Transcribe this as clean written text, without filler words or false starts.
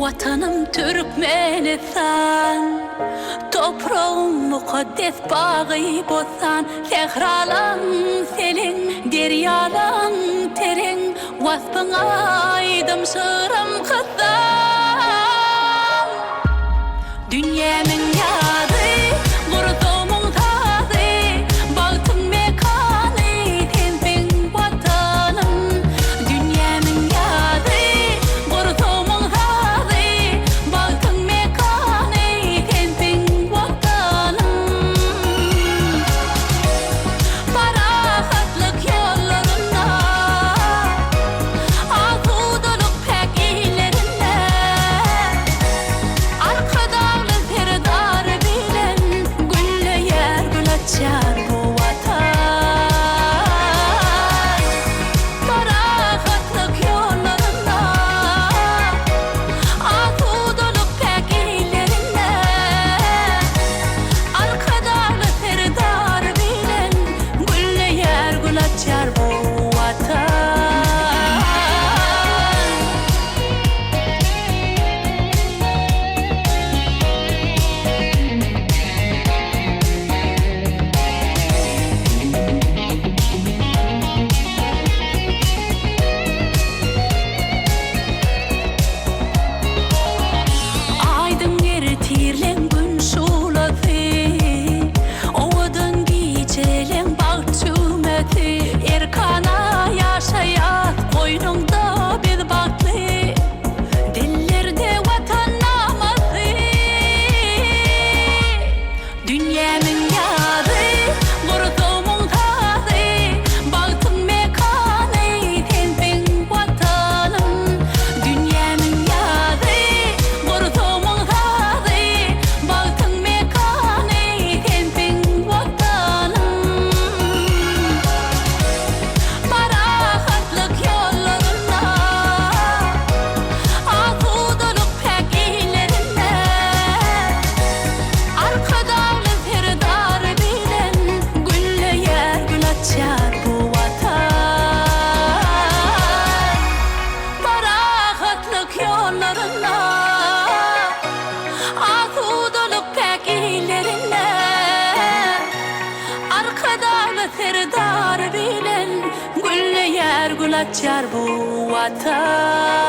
Vatanım Türkmenistan, toprağım mukaddes bağı bozan. Sehralan selin, deryalan terin, vasfına aydım şırım kızan. Dünyemin yadı, vurduğumun tadı, baktım mekanı, tenpin vatanım. Dünyemin yadı, vurduğumun tadı, baktım mekanı, tenpin vatanım. Parahatlık yollarına, azuduluk pek ilerinde, arkadağlı serdar bilen, gülle yer gül açar bu vatan. Parahatlık yollarına, azuduluk pek ilerinde, arkadağlı serdar bilen, gülle yer gül açar bu vatan. Aydın yeri tirlen gün şuladı, ovadan giyecelen bağ çümeti. Erkana yaşayat koynumda bir baklı, dillerde vatan namazı. Dünyemin yadı, vurduğumun tadı, baktım mekanı, tenpin vatanım. Dünyemin yadı, vurduğumun tadı, baktım mekanı, tenpin vatanım. Parahatlık yollarına, azuduluk pek ilerinde, arkadağlı serdar bilen, gülle yer gül açar bu vatan. Parahatlık yollarına, azuduluk pek ilerinde, arkadağlı serdar bilen, gülle yer gül açar bu vatan.